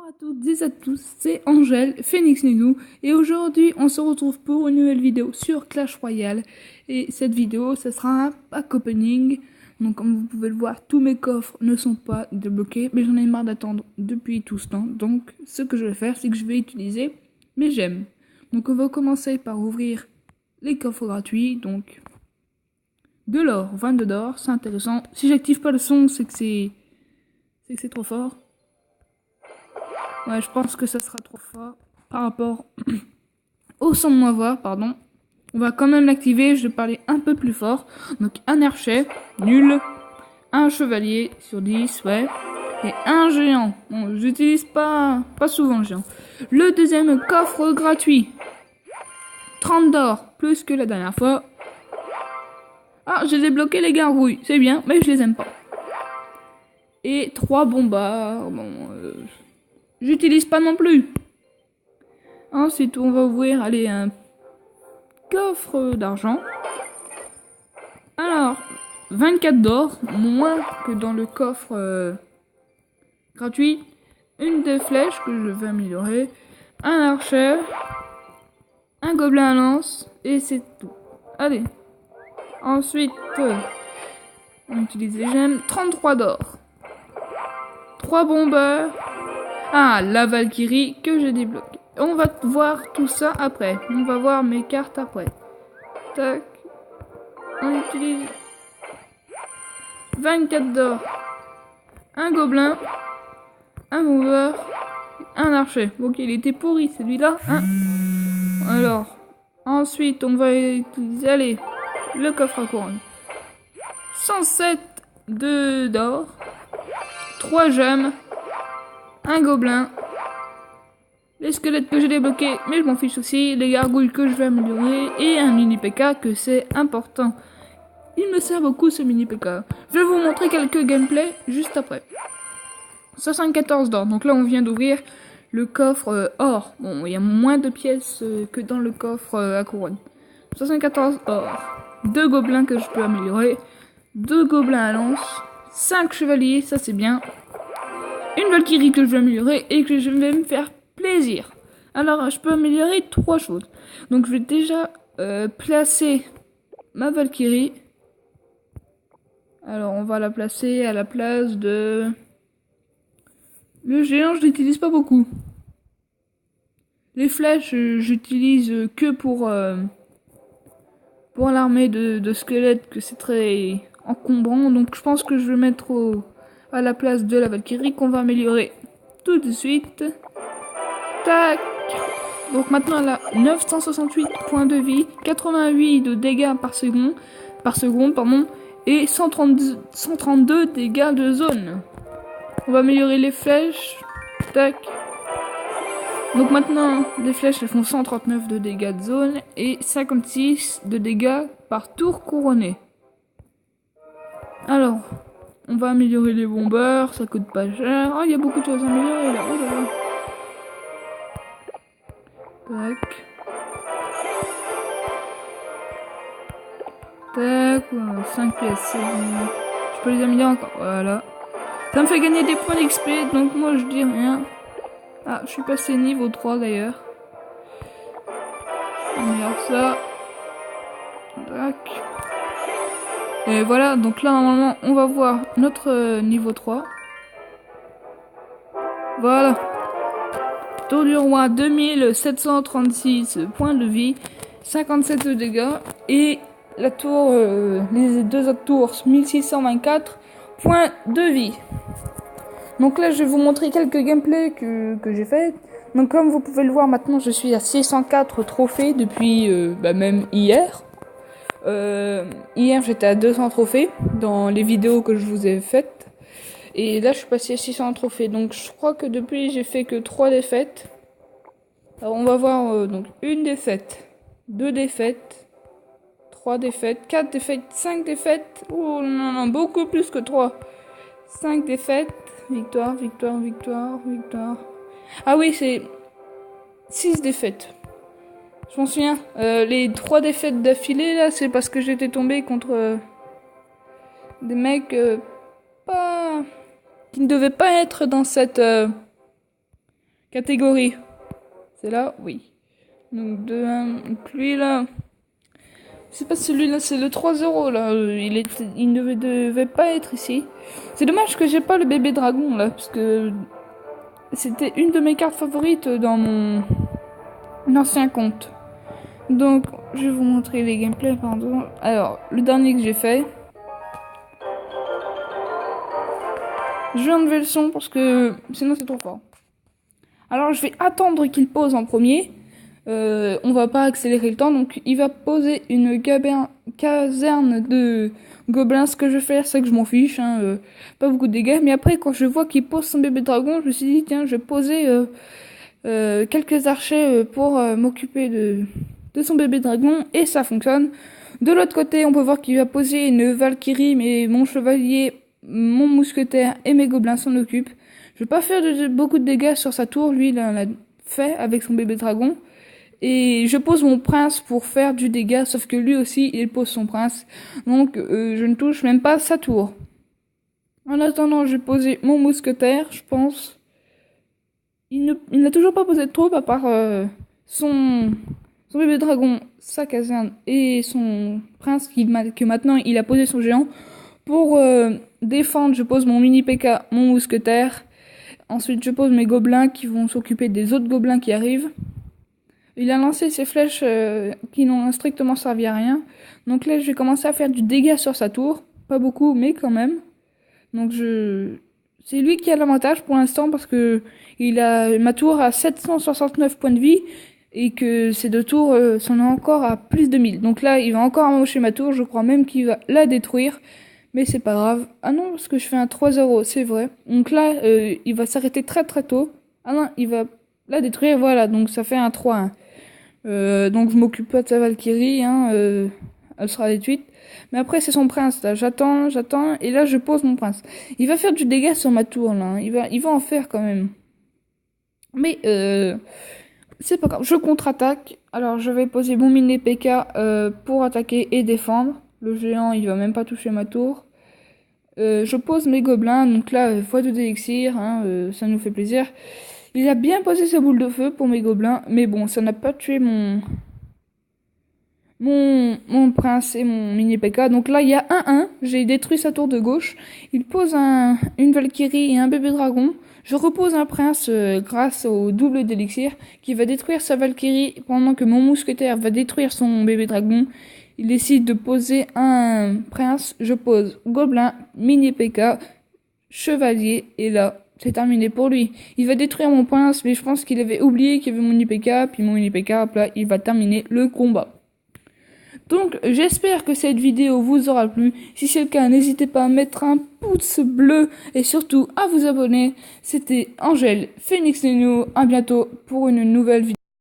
Bonjour à toutes et à tous, c'est Angèle, Phoenix Nidou, et aujourd'hui on se retrouve pour une nouvelle vidéo sur Clash Royale. Et cette vidéo, ce sera un pack opening. Donc comme vous pouvez le voir, tous mes coffres ne sont pas débloqués, mais j'en ai marre d'attendre depuis tout ce temps. Donc ce que je vais faire, c'est que je vais utiliser mes gemmes. Donc on va commencer par ouvrir les coffres gratuits, donc de l'or, 22 d'or, c'est intéressant. Si j'active pas le son, c'est que c'est trop fort. Ouais, je pense que ça sera trop fort par rapport au son de ma voix, pardon. On va quand même l'activer, je vais parler un peu plus fort. Donc un archer, nul. Un chevalier sur 10, ouais. Et un géant. Bon, j'utilise pas souvent le géant. Le deuxième coffre gratuit. 30 d'or, plus que la dernière fois. Ah, j'ai débloqué les gargouilles, c'est bien, mais je les aime pas. Et 3 bombards, bon... j'utilise pas non plus. Ensuite, on va ouvrir, allez, un coffre d'argent. Alors, 24 d'or, moins que dans le coffre gratuit. Une des flèches que je vais améliorer. Un archer. Un gobelin à lance. Et c'est tout. Allez. Ensuite, on utilise les gemmes. 33 d'or. 3 bombeurs. Ah, la Valkyrie que j'ai débloquée. On va voir tout ça après. On va voir mes cartes après. Tac. On utilise 24 d'or. Un gobelin. Un mover. Un archer. Ok, il était pourri celui-là. Hein. Alors. Ensuite, on va utiliser, allez, le coffre à couronne. 107 d'or. 3 gemmes. Un gobelin. Les squelettes que j'ai débloqués, mais je m'en fiche aussi. Les gargouilles que je vais améliorer. Et un mini PK que c'est important. Il me sert beaucoup ce mini PK. Je vais vous montrer quelques gameplays juste après. 74 d'or. Donc là on vient d'ouvrir le coffre or. Bon, il y a moins de pièces que dans le coffre à couronne. 74 or. 2 gobelins que je peux améliorer. 2 gobelins à lance. 5 chevaliers, ça c'est bien. Une Valkyrie que je vais améliorer et que je vais me faire plaisir. Alors, je peux améliorer 3 choses. Donc, je vais déjà placer ma Valkyrie. Alors, on va la placer à la place de... Le géant, je l'utilise pas beaucoup. Les flèches, j'utilise que pour l'armée de squelettes, que c'est très encombrant. Donc, je pense que je vais mettre à la place de la Valkyrie qu'on va améliorer tout de suite. Tac. Donc maintenant elle a 968 points de vie, 88 de dégâts par seconde, pardon, et 132 dégâts de zone. On va améliorer les flèches. Tac. Donc maintenant les flèches elles font 139 de dégâts de zone et 56 de dégâts par tour couronné. Alors, on va améliorer les bombeurs, ça coûte pas cher. Oh, il y a beaucoup de choses à améliorer là. Oh là là. Tac. Tac, 5 pièces. Je peux les améliorer encore. Voilà. Ça me fait gagner des points d'XP, donc moi je dis rien. Ah, je suis passé niveau 3 d'ailleurs. On améliore ça. Tac. Et voilà, donc là normalement on va voir notre niveau 3. Voilà. Tour du roi, 2736 points de vie, 57 de dégâts. Et la tour, les deux autres tours, 1624 points de vie. Donc là je vais vous montrer quelques gameplays que j'ai fait. Donc comme vous pouvez le voir maintenant, je suis à 604 trophées depuis même hier. Hier j'étais à 200 trophées dans les vidéos que je vous ai faites. Et là je suis passé à 600 trophées. Donc je crois que depuis j'ai fait que 3 défaites. Alors on va voir donc une défaite, 2 défaites, 3 défaites, 4 défaites, 5 défaites. Oh non, beaucoup plus que 3. 5 défaites, victoire, victoire, victoire, victoire. Ah oui, c'est 6 défaites. Je m'en souviens. Les 3 défaites d'affilée, là, c'est parce que j'étais tombé contre des mecs qui ne devaient pas être dans cette Catégorie. C'est là? Oui. Donc, donc lui, là... C'est pas celui-là, c'est le 3 € là. Il ne devait pas être ici. C'est dommage que j'ai pas le bébé dragon là, parce que c'était une de mes cartes favorites dans mon ancien compte. Donc, je vais vous montrer les gameplays, pardon. Alors, le dernier que j'ai fait. Je vais enlever le son parce que sinon c'est trop fort. Alors, je vais attendre qu'il pose en premier. On va pas accélérer le temps, donc il va poser une caserne de gobelins. Ce que je vais faire, c'est que je m'en fiche, hein, pas beaucoup de dégâts. Mais après, quand je vois qu'il pose son bébé dragon, je me suis dit, tiens, je vais poser quelques archers pour m'occuper de son bébé dragon, et ça fonctionne. De l'autre côté, on peut voir qu'il va poser une Valkyrie, mais mon chevalier, mon mousquetaire et mes gobelins s'en occupent. Je vais pas faire beaucoup de dégâts sur sa tour, lui il l'a fait avec son bébé dragon. Et je pose mon prince pour faire du dégât, sauf que lui aussi, il pose son prince. Donc, je ne touche même pas sa tour. En attendant, je vais poser mon mousquetaire, je pense. Il n'a toujours pas posé de troupe, à part son bébé dragon, sa caserne, et son prince, que maintenant, il a posé son géant. Pour défendre, je pose mon mini P.K., mon mousquetaire. Ensuite, je pose mes gobelins qui vont s'occuper des autres gobelins qui arrivent. Il a lancé ses flèches qui n'ont strictement servi à rien. Donc là, je vais commencer à faire du dégât sur sa tour. Pas beaucoup, mais quand même. Donc c'est lui qui a l'avantage pour l'instant parce que ma tour a 769 points de vie et que ces deux tours sont encore à plus de 1000. Donc là, il va encore amocher ma tour. Je crois même qu'il va la détruire. Mais c'est pas grave. Ah non, parce que je fais un 3-0, c'est vrai. Donc là, il va s'arrêter très très tôt. Ah non, il va la détruire, voilà. Donc ça fait un 3-1. Donc je m'occupe pas de sa Valkyrie, hein, elle sera détruite. Mais après c'est son prince, là. J'attends, et là je pose mon prince. Il va faire du dégât sur ma tour, là. Hein. Il va en faire quand même. Mais c'est pas grave. Je contre-attaque. Alors je vais poser mon mini P.K. Pour attaquer et défendre. Le géant, il va même pas toucher ma tour. Je pose mes gobelins, donc là, x2 d'élixir, hein, ça nous fait plaisir. Il a bien posé sa boule de feu pour mes gobelins, mais bon, ça n'a pas tué mon prince et mon mini P.K. Donc là, il y a 1-1, j'ai détruit sa tour de gauche. Il pose une Valkyrie et un bébé dragon. Je repose un prince grâce au double d'élixir qui va détruire sa Valkyrie pendant que mon mousquetaire va détruire son bébé dragon. Il décide de poser un prince, je pose gobelin, mini P.K., chevalier, et là, c'est terminé pour lui. Il va détruire mon prince, mais je pense qu'il avait oublié qu'il y avait mon IPK, puis mon IPK, là, il va terminer le combat. Donc, j'espère que cette vidéo vous aura plu. Si c'est le cas, n'hésitez pas à mettre un pouce bleu et surtout à vous abonner. C'était Angèle Phoenix Nenu. À bientôt pour une nouvelle vidéo.